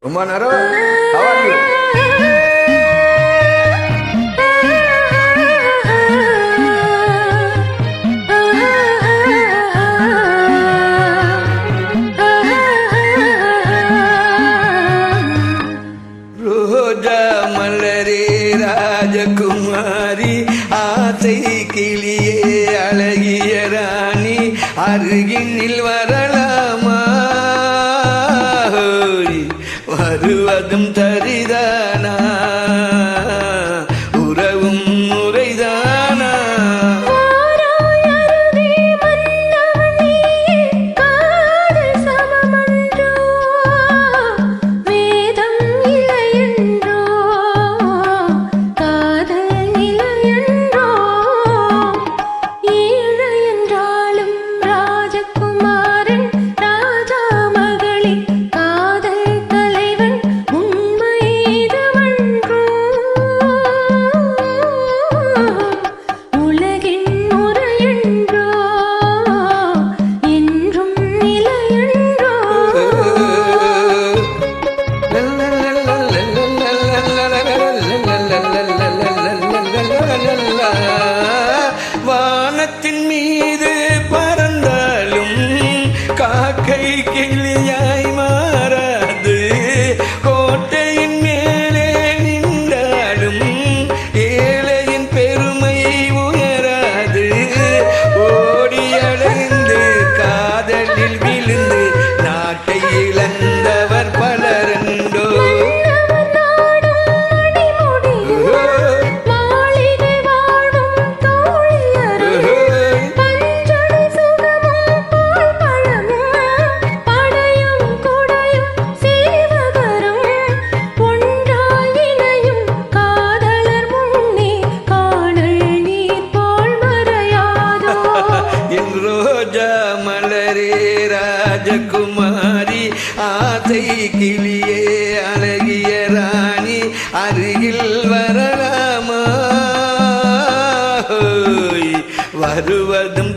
ரொம்ப நேரம் அவாங்க ரோஜா மலரே ராஜகுமாரி ஆசை கிளியே அழகிய ராணி அருகினில் வரலாமா வருவதும் தரிதானா உறவும் முறைதானா வானத்தின் மீது பறந்தாலும் காக்கை கிளியாய் மாறாது கோட்டையின் மேலே நின்றாலும் ஏழையின் பெருமை உயராது ஓடி அடைந்து காதலில் விழுந்து நாட்டை இழந்தவர் பலருண்டோ ரோஜா மலரே ராஜகுமாரி ஆசை கிளியே அழகிய ராணி அருகில் வரலாமா வருவதும்